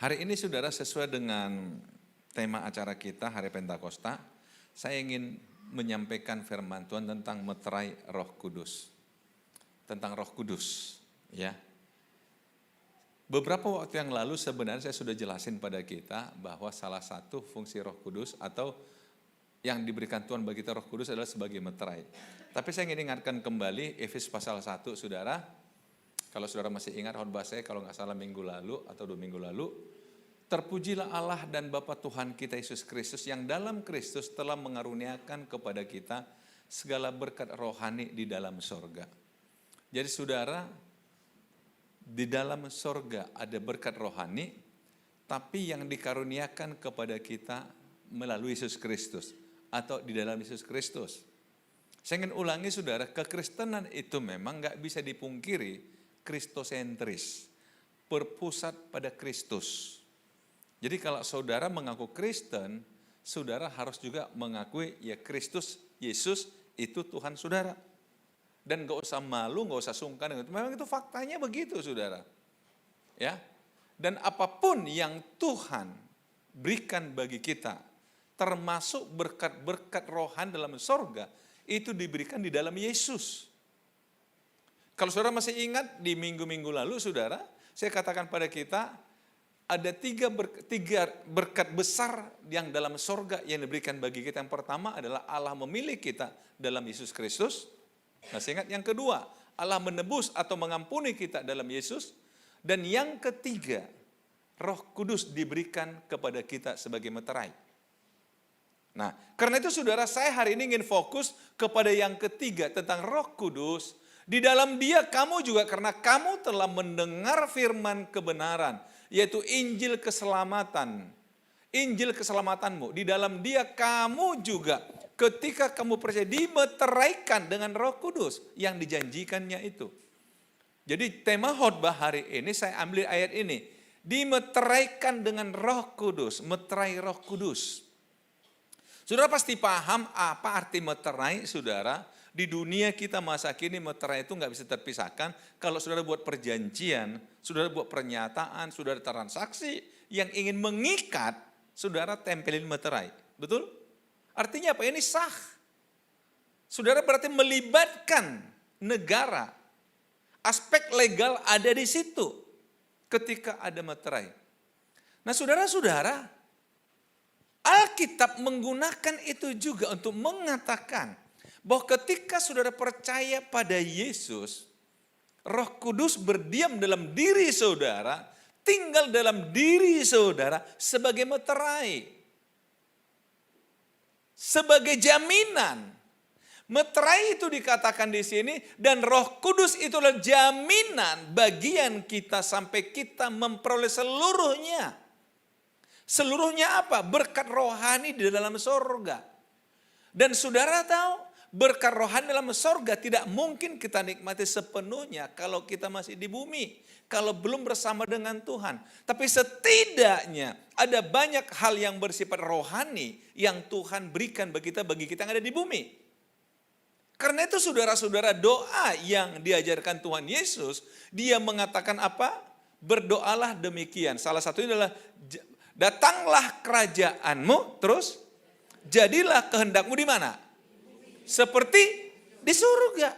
Hari ini saudara, sesuai dengan tema acara kita Hari Pentakosta, saya ingin menyampaikan firman Tuhan tentang meterai Roh Kudus. Tentang Roh Kudus, ya. Beberapa waktu yang lalu sebenarnya saya sudah jelasin pada kita bahwa salah satu fungsi Roh Kudus atau yang diberikan Tuhan bagi kita Roh Kudus adalah sebagai meterai. Tapi saya ingin ingatkan kembali Efesus pasal 1, saudara. Kalau saudara masih ingat khotbah saya kalau nggak salah minggu lalu atau 2 minggu lalu, terpujilah Allah dan Bapa Tuhan kita Yesus Kristus yang dalam Kristus telah mengaruniakan kepada kita segala berkat rohani di dalam sorga. Jadi saudara, di dalam sorga ada berkat rohani, tapi yang dikaruniakan kepada kita melalui Yesus Kristus atau di dalam Yesus Kristus. Saya ingin ulangi saudara, kekristenan itu memang nggak bisa dipungkiri kristosentris, berpusat pada Kristus. Jadi kalau saudara mengaku Kristen, saudara harus juga mengakui ya Kristus, Yesus itu Tuhan saudara. Dan gak usah malu, gak usah sungkan dengan itu. Memang itu faktanya begitu saudara. Ya. Dan apapun yang Tuhan berikan bagi kita, termasuk berkat-berkat rohan dalam sorga, itu diberikan di dalam Yesus. Kalau saudara masih ingat di minggu-minggu lalu saudara, saya katakan pada kita, ada tiga berkat besar yang dalam sorga yang diberikan bagi kita. Yang pertama adalah Allah memilih kita dalam Yesus Kristus. Masih ingat? Yang kedua, Allah menebus atau mengampuni kita dalam Yesus. Dan yang ketiga, Roh Kudus diberikan kepada kita sebagai meterai. Nah, karena itu saudara, saya hari ini ingin fokus kepada yang ketiga tentang Roh Kudus. Di dalam Dia kamu juga, karena kamu telah mendengar firman kebenaran, yaitu Injil keselamatan. Injil keselamatanmu. Di dalam Dia kamu juga ketika kamu percaya dimeteraikan dengan Roh Kudus yang dijanjikannya itu. Jadi tema khotbah hari ini saya ambil ayat ini. Dimeteraikan dengan Roh Kudus, meterai Roh Kudus. Saudara pasti paham apa arti meterai, saudara. Di dunia kita masa kini meterai itu nggak bisa terpisahkan. Kalau saudara buat perjanjian, saudara buat pernyataan, saudara transaksi yang ingin mengikat, saudara tempelin meterai. Betul? Artinya apa? Ini sah. Saudara berarti melibatkan negara. Aspek legal ada di situ ketika ada meterai. Nah saudara-saudara, Alkitab menggunakan itu juga untuk mengatakan bahwa ketika saudara percaya pada Yesus, Roh Kudus berdiam dalam diri saudara, tinggal dalam diri saudara sebagai meterai. Sebagai jaminan. Meterai itu dikatakan di sini dan Roh Kudus itulah jaminan bagian kita sampai kita memperoleh seluruhnya. Seluruhnya apa? Berkat rohani di dalam sorga. Dan saudara tahu, berkat rohani dalam sorga tidak mungkin kita nikmati sepenuhnya kalau kita masih di bumi. Kalau belum bersama dengan Tuhan. Tapi setidaknya ada banyak hal yang bersifat rohani yang Tuhan berikan bagi kita yang ada di bumi. Karena itu saudara-saudara, doa yang diajarkan Tuhan Yesus, dia mengatakan apa? Berdoalah demikian. Salah satunya adalah datanglah kerajaanmu, terus jadilah kehendakmu di mana? Seperti di surga.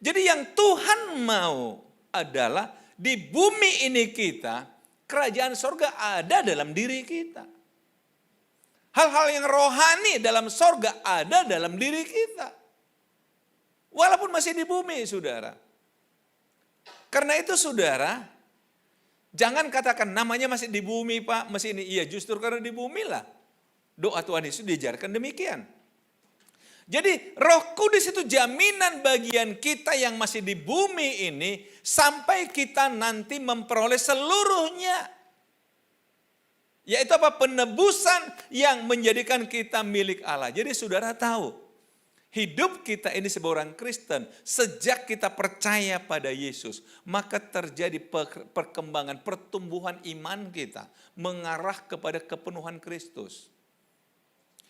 Jadi yang Tuhan mau adalah di bumi ini kita, kerajaan surga ada dalam diri kita. Hal-hal yang rohani dalam surga ada dalam diri kita. Walaupun masih di bumi, saudara. Karena itu saudara, jangan katakan namanya masih di bumi Pak, masih ini. Iya justru karena di bumi lah. Doa Tuhan Yesus diajarkan demikian. Jadi Roh Kudus itu jaminan bagian kita yang masih di bumi ini sampai kita nanti memperoleh seluruhnya. Yaitu apa? Penebusan yang menjadikan kita milik Allah. Jadi saudara tahu, hidup kita ini sebagai orang Kristen, sejak kita percaya pada Yesus, maka terjadi perkembangan, pertumbuhan iman kita mengarah kepada kepenuhan Kristus.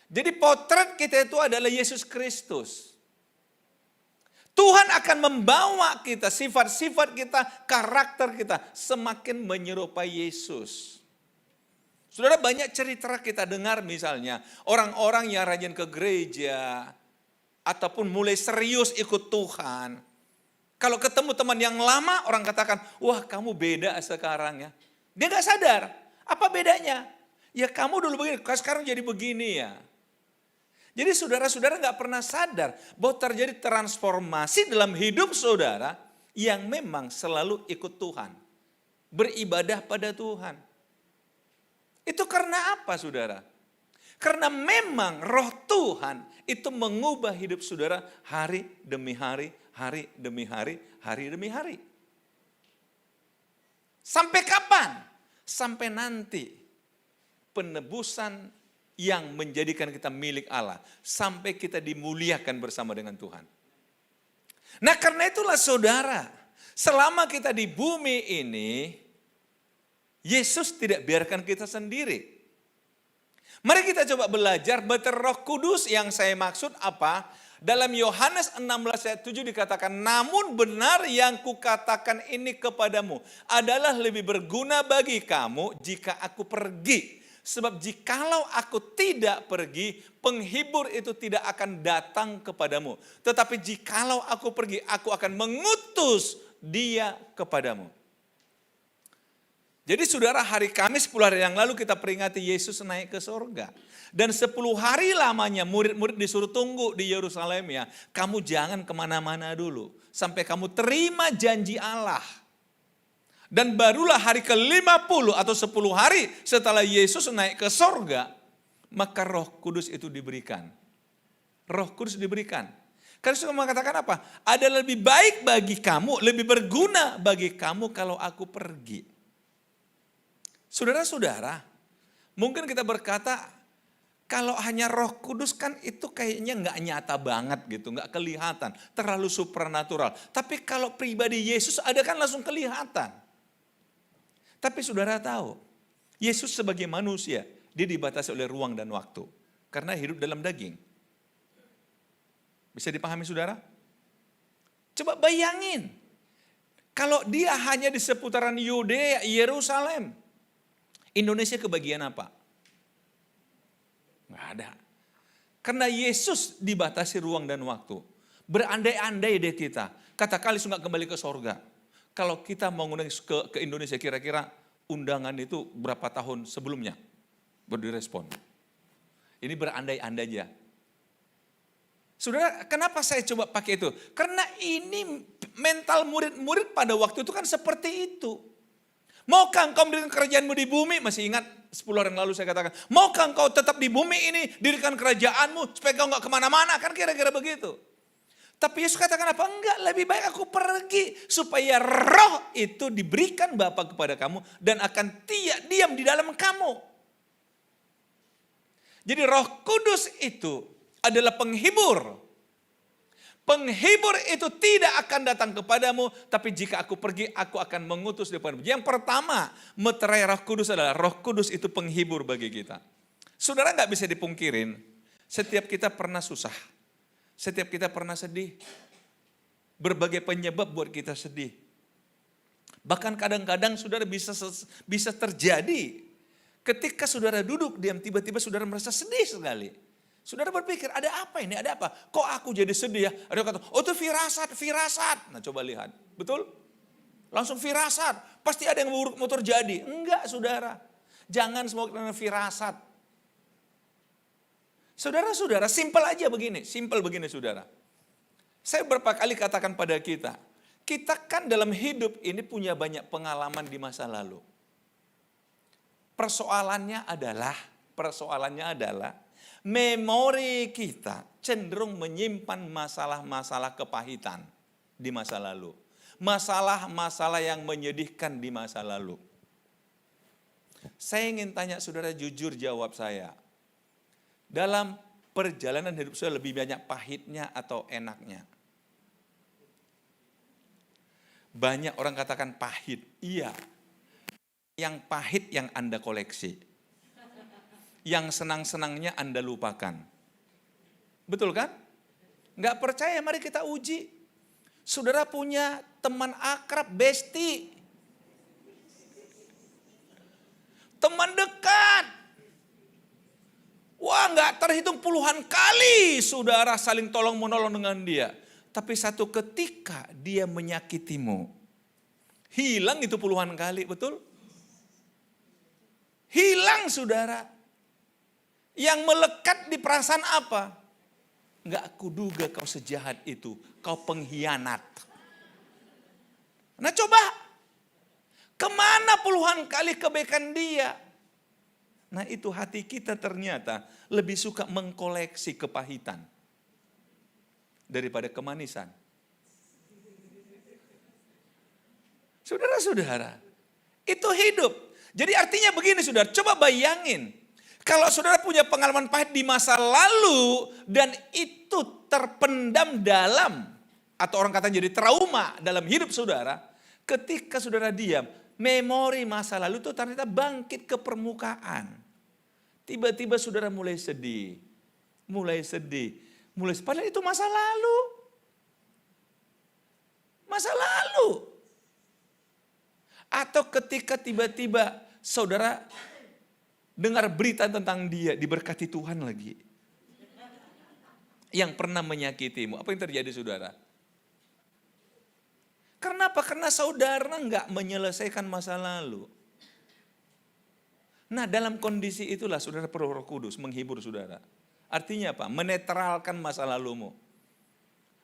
Jadi potret kita itu adalah Yesus Kristus. Tuhan akan membawa kita, sifat-sifat kita, karakter kita semakin menyerupai Yesus. Saudara, banyak cerita kita dengar misalnya, orang-orang yang rajin ke gereja, ataupun mulai serius ikut Tuhan. Kalau ketemu teman yang lama, orang katakan, wah kamu beda sekarang ya. Dia gak sadar, apa bedanya? Ya kamu dulu begini, sekarang jadi begini ya. Jadi saudara-saudara gak pernah sadar bahwa terjadi transformasi dalam hidup saudara yang memang selalu ikut Tuhan. Beribadah pada Tuhan. Itu karena apa saudara? Karena memang roh Tuhan itu mengubah hidup saudara hari demi hari, hari demi hari, hari demi hari. Sampai kapan? Sampai nanti penebusan yang menjadikan kita milik Allah. Sampai kita dimuliakan bersama dengan Tuhan. Nah karena itulah saudara, selama kita di bumi ini, Yesus tidak biarkan kita sendiri. Mari kita coba belajar bahwa Roh Kudus yang saya maksud apa? Dalam Yohanes 16 ayat 7 dikatakan, namun benar yang kukatakan ini kepadamu adalah lebih berguna bagi kamu jika aku pergi. Sebab jikalau aku tidak pergi, penghibur itu tidak akan datang kepadamu. Tetapi jikalau aku pergi, aku akan mengutus dia kepadamu. Jadi saudara, hari Kamis 10 hari yang lalu kita peringati Yesus naik ke surga. Dan 10 hari lamanya murid-murid disuruh tunggu di Yerusalem ya. Kamu jangan kemana-mana dulu. Sampai kamu terima janji Allah. Dan barulah hari ke-50 atau 10 hari setelah Yesus naik ke surga, maka Roh Kudus itu diberikan. Roh Kudus diberikan. Karena Yesus mengatakan apa? Ada lebih baik bagi kamu, lebih berguna bagi kamu kalau aku pergi. Saudara-saudara, mungkin kita berkata, kalau hanya Roh Kudus kan itu kayaknya nggak nyata banget gitu, nggak kelihatan, terlalu supernatural. Tapi kalau pribadi Yesus ada kan langsung kelihatan. Tapi saudara tahu, Yesus sebagai manusia, dia dibatasi oleh ruang dan waktu. Karena hidup dalam daging. Bisa dipahami saudara? Coba bayangin, kalau dia hanya di seputaran Yudea, Yerusalem, Indonesia kebagian apa? Nggak ada. Karena Yesus dibatasi ruang dan waktu. Berandai-andai deh kita, katakan Yesus nggak kembali ke sorga. Kalau kita mau ngundang ke Indonesia, kira-kira undangan itu berapa tahun sebelumnya baru direspon. Ini berandai-andai aja. Saudara, kenapa saya coba pakai itu? Karena ini mental murid-murid pada waktu itu kan seperti itu. Maukah engkau mendirikan kerajaanmu di bumi? Masih ingat 10 hari yang lalu saya katakan. Maukah engkau tetap di bumi ini, dirikan kerajaanmu supaya engkau enggak kemana-mana? Kan kira-kira begitu. Tapi Yesus katakan apa? Enggak, lebih baik aku pergi. Supaya roh itu diberikan Bapa kepada kamu. Dan akan diam di dalam kamu. Jadi Roh Kudus itu adalah penghibur. Penghibur itu tidak akan datang kepadamu. Tapi jika aku pergi, aku akan mengutus daripada. Yang pertama, meterai Roh Kudus adalah Roh Kudus itu penghibur bagi kita. Saudara gak bisa dipungkirin. Setiap kita pernah susah. Setiap kita pernah sedih. Berbagai penyebab buat kita sedih. Bahkan kadang-kadang saudara bisa terjadi. Ketika saudara duduk diam, tiba-tiba saudara merasa sedih sekali. Saudara berpikir, ada apa ini? Ada apa? Kok aku jadi sedih ya? Ada yang kata, oh itu firasat. Nah coba lihat. Betul? Langsung firasat. Pasti ada yang mau terjadi. Enggak saudara. Jangan semua kena firasat. Saudara-saudara, simpel aja begini. Simpel begini saudara. Saya berapa kali katakan pada kita. Kita kan dalam hidup ini punya banyak pengalaman di masa lalu. Persoalannya adalah memori kita cenderung menyimpan masalah-masalah kepahitan di masa lalu. Masalah-masalah yang menyedihkan di masa lalu. Saya ingin tanya saudara, jujur jawab saya. Dalam perjalanan hidup saya lebih banyak pahitnya atau enaknya? Banyak orang katakan pahit. Iya. Yang pahit yang Anda koleksi. Yang senang-senangnya Anda lupakan. Betul kan? Nggak percaya, mari kita uji. Saudara punya teman akrab, bestie. Teman dekat. Wah, nggak terhitung puluhan kali saudara saling tolong menolong dengan dia. Tapi satu ketika dia menyakitimu. Hilang itu puluhan kali, betul? Hilang saudara. Yang melekat di perasaan apa? Nggak kuduga kau sejahat itu. Kau pengkhianat. Nah coba. Kemana puluhan kali kebaikan dia? Nah itu hati kita ternyata lebih suka mengkoleksi kepahitan daripada kemanisan. Saudara-saudara, itu hidup. Jadi artinya begini saudara, coba bayangin. Kalau saudara punya pengalaman pahit di masa lalu dan itu terpendam dalam, atau orang katanya jadi trauma dalam hidup saudara, ketika saudara diam, memori masa lalu itu ternyata bangkit ke permukaan. Tiba-tiba saudara mulai sedih. Padahal itu masa lalu. Masa lalu. Atau ketika tiba-tiba saudara dengar berita tentang dia, diberkati Tuhan lagi. Yang pernah menyakitimu. Apa yang terjadi saudara? Kenapa? Karena saudara nggak menyelesaikan masa lalu. Nah dalam kondisi itulah saudara perlu Roh Kudus menghibur saudara. Artinya apa? Menetralkan masa lalumu.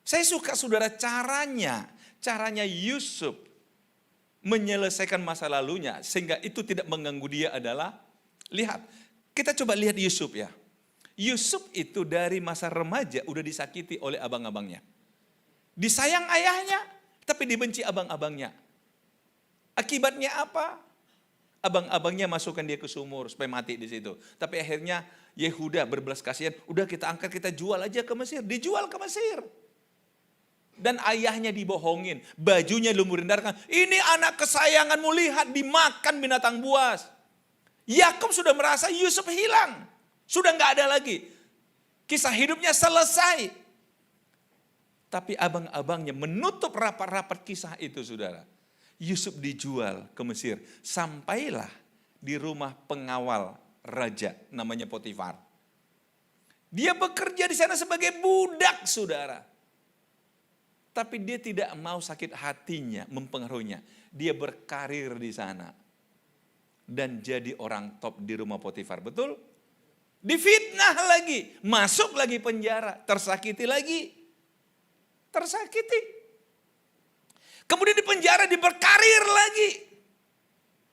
Saya suka saudara caranya Yusuf menyelesaikan masa lalunya sehingga itu tidak mengganggu dia adalah, lihat, kita coba lihat Yusuf ya. Yusuf itu dari masa remaja udah disakiti oleh abang-abangnya. Disayang ayahnya, tapi dibenci abang-abangnya. Akibatnya apa? Abang-abangnya masukkan dia ke sumur supaya mati di situ. Tapi akhirnya Yehuda berbelas kasihan, udah kita angkat, kita jual aja ke Mesir. Dijual ke Mesir. Dan ayahnya dibohongin, bajunya lumur-rendarkan. Ini anak kesayanganmu, lihat dimakan binatang buas. Yakub sudah merasa Yusuf hilang. Sudah nggak ada lagi. Kisah hidupnya selesai. Tapi abang-abangnya menutup rapat-rapat kisah itu saudara. Yusuf dijual ke Mesir. Sampailah di rumah pengawal raja namanya Potifar. Dia bekerja di sana sebagai budak saudara. Tapi dia tidak mau sakit hatinya mempengaruhinya. Dia berkarir di sana. Dan jadi orang top di rumah Potifar. Betul? Difitnah lagi. Masuk lagi penjara. Tersakiti lagi. Tersakiti. Kemudian di penjara diberkarir lagi.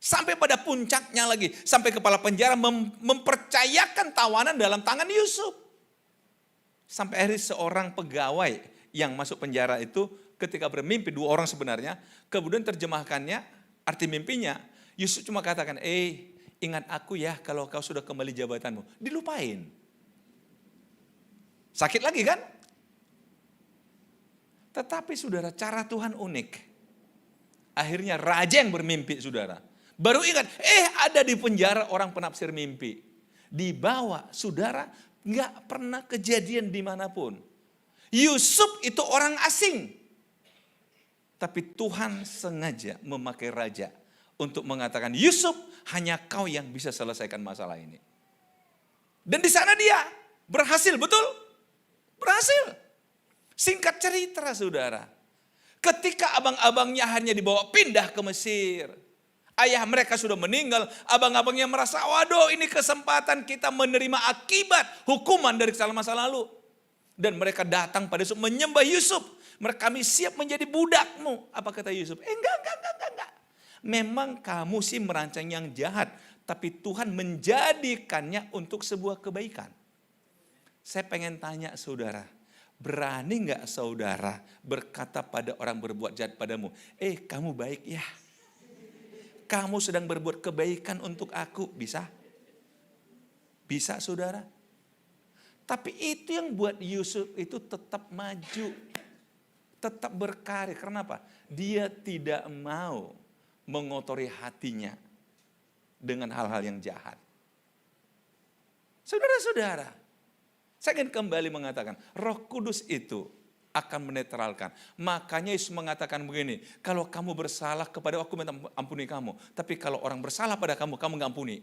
Sampai pada puncaknya lagi. Sampai kepala penjara mempercayakan tawanan dalam tangan Yusuf. Sampai akhirnya seorang pegawai yang masuk penjara itu ketika bermimpi, dua orang sebenarnya. Kemudian terjemahkannya, arti mimpinya. Yusuf cuma katakan, ingat aku ya kalau kau sudah kembali jabatanmu. Dilupain. Sakit lagi kan? Tetapi saudara, cara Tuhan unik. Akhirnya raja yang bermimpi saudara. Baru ingat, ada di penjara orang penafsir mimpi. Dibawa, saudara, gak pernah kejadian dimanapun. Yusuf itu orang asing. Tapi Tuhan sengaja memakai raja untuk mengatakan, Yusuf hanya kau yang bisa selesaikan masalah ini. Dan di sana dia berhasil, betul? Berhasil. Singkat cerita saudara, ketika abang-abangnya hanya dibawa pindah ke Mesir. Ayah mereka sudah meninggal, abang-abangnya merasa, waduh ini kesempatan kita menerima akibat hukuman dari kesalahan masa lalu. Dan mereka datang pada Yusuf menyembah Yusuf. Kami siap menjadi budakmu. Apa kata Yusuf? Enggak. Memang kamu sih merancang yang jahat. Tapi Tuhan menjadikannya untuk sebuah kebaikan. Saya pengen tanya saudara. Berani enggak saudara berkata pada orang berbuat jahat padamu. Kamu baik ya. Kamu sedang berbuat kebaikan untuk aku. Bisa? Bisa saudara? Tapi itu yang buat Yusuf itu tetap maju. Tetap berkarir. Kenapa? Dia tidak mau mengotori hatinya dengan hal-hal yang jahat. Saudara-saudara, saya ingin kembali mengatakan, Roh Kudus itu akan menetralkan. Makanya Yesus mengatakan begini, kalau kamu bersalah kepada aku minta ampuni kamu. Tapi kalau orang bersalah pada kamu, kamu nggak ampuni.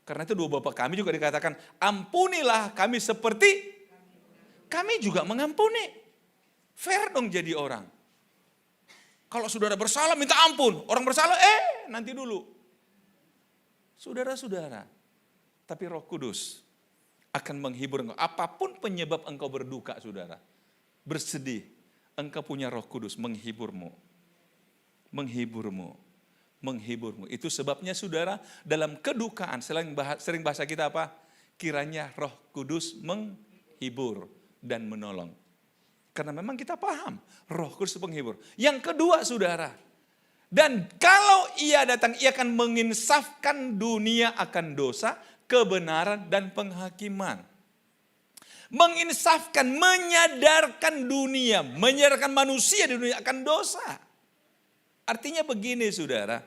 Karena itu dua Bapa kami juga dikatakan, ampunilah kami seperti kami juga mengampuni. Fair dong jadi orang. Kalau saudara bersalah minta ampun, orang bersalah nanti dulu. Saudara-saudara, tapi Roh Kudus akan menghibur engkau. Apapun penyebab engkau berduka, saudara, bersedih, engkau punya Roh Kudus menghiburmu. Menghiburmu. Menghiburmu. Itu sebabnya saudara, dalam kedukaan, sering bahasa kita apa? Kiranya Roh Kudus menghibur dan menolong. Karena memang kita paham, Roh Kudus penghibur. Yang kedua saudara, dan kalau ia datang, ia akan menginsafkan dunia akan dosa, kebenaran dan penghakiman. Menginsafkan, menyadarkan dunia, menyadarkan manusia di dunia akan dosa. Artinya begini saudara,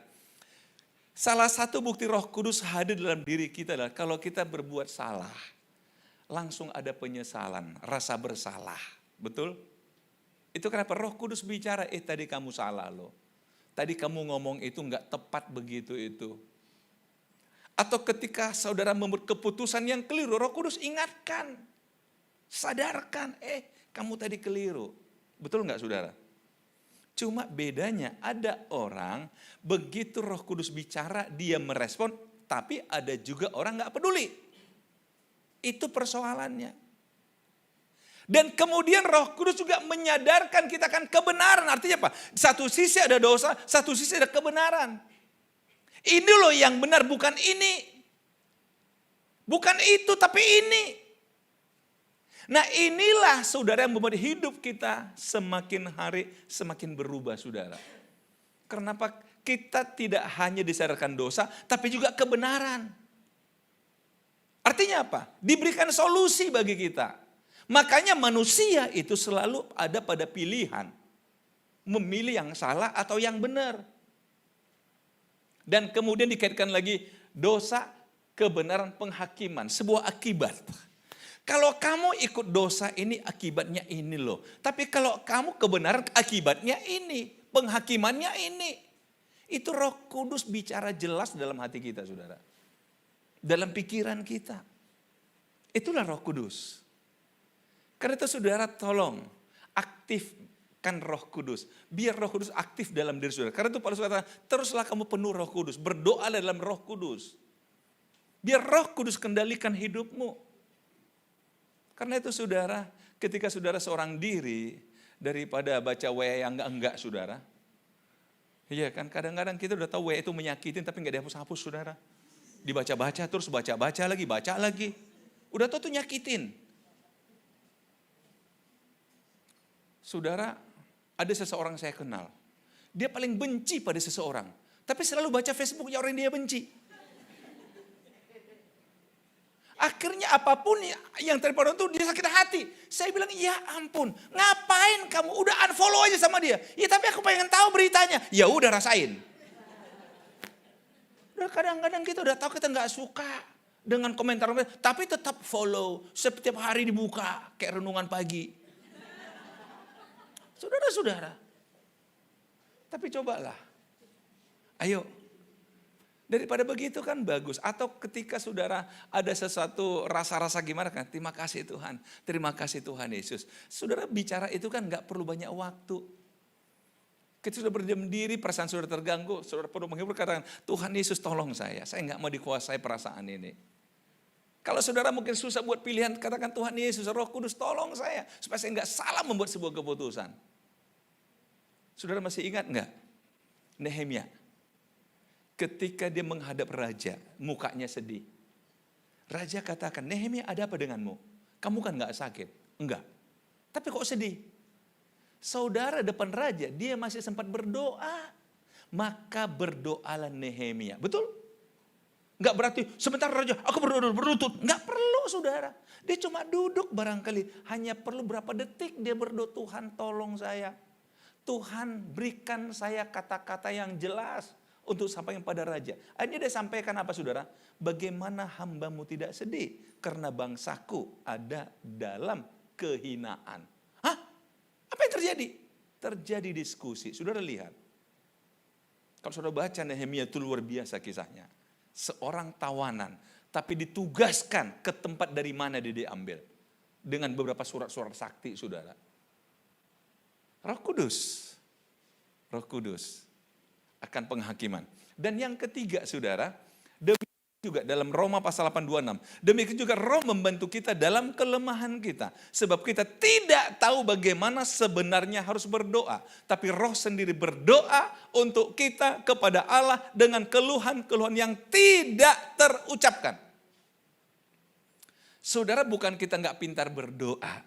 salah satu bukti Roh Kudus hadir dalam diri kita adalah kalau kita berbuat salah, langsung ada penyesalan, rasa bersalah. Betul? Itu kenapa Roh Kudus bicara, tadi kamu salah loh. Tadi kamu ngomong itu enggak tepat begitu itu. Atau ketika saudara membuat keputusan yang keliru, Roh Kudus ingatkan, sadarkan, kamu tadi keliru. Betul enggak saudara? Cuma bedanya ada orang begitu Roh Kudus bicara dia merespon, tapi ada juga orang enggak peduli. Itu persoalannya. Dan kemudian Roh Kudus juga menyadarkan kita akan kebenaran. Artinya apa? Satu sisi ada dosa, satu sisi ada kebenaran. Ini loh yang benar, bukan ini. Bukan itu, tapi ini. Nah inilah saudara yang membuat hidup kita semakin hari semakin berubah saudara. Kenapa kita tidak hanya disadarkan dosa, tapi juga kebenaran. Artinya apa? Diberikan solusi bagi kita. Makanya manusia itu selalu ada pada pilihan. Memilih yang salah atau yang benar. Dan kemudian dikaitkan lagi dosa, kebenaran, penghakiman. Sebuah akibat. Kalau kamu ikut dosa ini akibatnya ini loh. Tapi kalau kamu kebenaran akibatnya ini. Penghakimannya ini. Itu Roh Kudus bicara jelas dalam hati kita saudara. Dalam pikiran kita. Itulah Roh Kudus. Karena itu saudara tolong aktifkan Roh Kudus. Biar Roh Kudus aktif dalam diri saudara. Karena itu Paulus kata, teruslah kamu penuh Roh Kudus. Berdoa dalam Roh Kudus. Biar Roh Kudus kendalikan hidupmu. Karena itu saudara, ketika saudara seorang diri, daripada baca WA yang enggak saudara. Iya kan, kadang-kadang kita udah tahu WA itu menyakitin tapi enggak dihapus-hapus saudara. Dibaca-baca terus baca lagi. Udah tahu tuh nyakitin. Saudara, ada seseorang saya kenal. Dia paling benci pada seseorang. Tapi selalu baca Facebooknya orang yang dia benci. Akhirnya apapun yang terjadi itu dia sakit hati. Saya bilang, ya ampun, ngapain kamu? Udah unfollow aja sama dia. Ya tapi aku pengen tahu beritanya. Ya udah rasain. Udah kadang-kadang kita udah tahu kita nggak suka dengan komentar, tapi tetap follow. Setiap hari dibuka kayak renungan pagi. Saudara-saudara. Tapi cobalah. Ayo. Daripada begitu kan bagus. Atau ketika saudara ada sesuatu rasa-rasa gimana kan. Terima kasih Tuhan. Terima kasih Tuhan Yesus. Saudara bicara itu kan gak perlu banyak waktu. Ketika sudah berdiam diri perasaan saudara terganggu. Saudara perlu menghibur katakan Tuhan Yesus tolong saya. Saya gak mau dikuasai perasaan ini. Kalau saudara mungkin susah buat pilihan katakan Tuhan Yesus Roh Kudus tolong saya. Supaya saya gak salah membuat sebuah keputusan. Saudara masih ingat gak? Nehemia. Ketika dia menghadap raja, mukanya sedih. Raja katakan, Nehemia ada apa denganmu? Kamu kan gak sakit? Enggak. Tapi kok sedih? Saudara depan raja, dia masih sempat berdoa. Maka berdoalah Nehemia. Betul? Enggak berarti sebentar raja, aku berdoa berlutut. Enggak perlu saudara. Dia cuma duduk barangkali. Hanya perlu berapa detik dia berdoa, Tuhan tolong saya. Tuhan berikan saya kata-kata yang jelas. Untuk sampaikan pada raja. Akhirnya dia sampaikan apa saudara? Bagaimana hambamu tidak sedih? Karena bangsaku ada dalam kehinaan. Hah? Apa yang terjadi? Terjadi diskusi. Saudara lihat. Kalau saudara baca Nehemia itu luar biasa kisahnya. Seorang tawanan, tapi ditugaskan ke tempat dari mana dia diambil. Dengan beberapa surat-surat sakti, saudara. Roh Kudus akan penghakiman. Dan yang ketiga, saudara, demikian juga dalam Roma pasal 8:26. Demikian juga Roh membantu kita dalam kelemahan kita. Sebab kita tidak tahu bagaimana sebenarnya harus berdoa. Tapi Roh sendiri berdoa untuk kita kepada Allah dengan keluhan-keluhan yang tidak terucapkan. Saudara, bukan kita nggak pintar berdoa.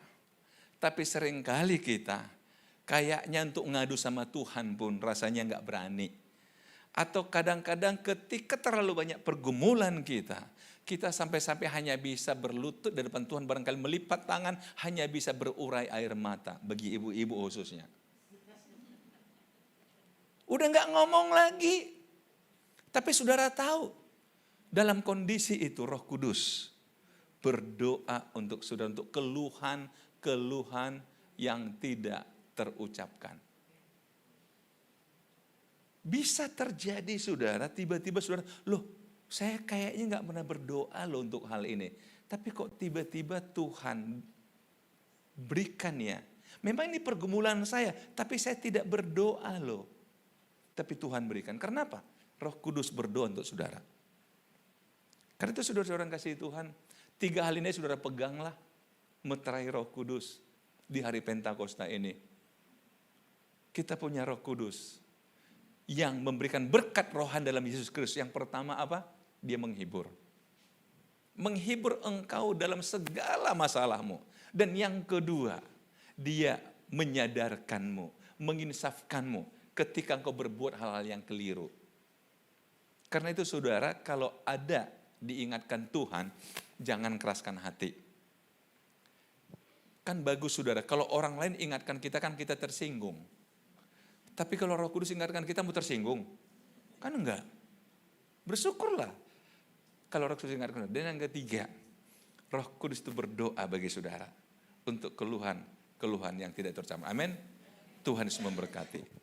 Tapi seringkali kita kayaknya untuk ngadu sama Tuhan pun rasanya nggak berani. Atau kadang-kadang ketika terlalu banyak pergumulan kita sampai-sampai hanya bisa berlutut di depan Tuhan, barangkali melipat tangan, hanya bisa berurai air mata, bagi ibu-ibu khususnya. Udah nggak ngomong lagi. Tapi saudara tahu, dalam kondisi itu Roh Kudus berdoa untuk saudara, untuk keluhan yang tidak terucapkan. Bisa terjadi saudara, tiba-tiba saudara, loh saya kayaknya gak pernah berdoa loh untuk hal ini. Tapi kok tiba-tiba Tuhan berikan ya. Memang ini pergumulan saya, tapi saya tidak berdoa loh. Tapi Tuhan berikan. Karena apa? Roh Kudus berdoa untuk saudara. Karena itu saudara-saudara yang kasih Tuhan, 3 hal ini saudara peganglah, meterai Roh Kudus di hari Pentakosta ini. Kita punya Roh Kudus yang memberikan berkat rohan dalam Yesus Kristus. Yang pertama apa? Dia menghibur. Menghibur engkau dalam segala masalahmu. Dan yang kedua, dia menyadarkanmu, menginsafkanmu ketika engkau berbuat hal-hal yang keliru. Karena itu saudara, kalau ada diingatkan Tuhan, jangan keraskan hati. Kan bagus saudara, kalau orang lain ingatkan kita kan kita tersinggung. Tapi kalau Roh Kudus ingatkan kita mau tersinggung? Kan enggak. Bersyukurlah kalau Roh Kudus ingatkan. Dan yang ketiga, Roh Kudus itu berdoa bagi saudara untuk keluhan yang tidak terucapkan. Amin. Tuhan Yesus memberkati.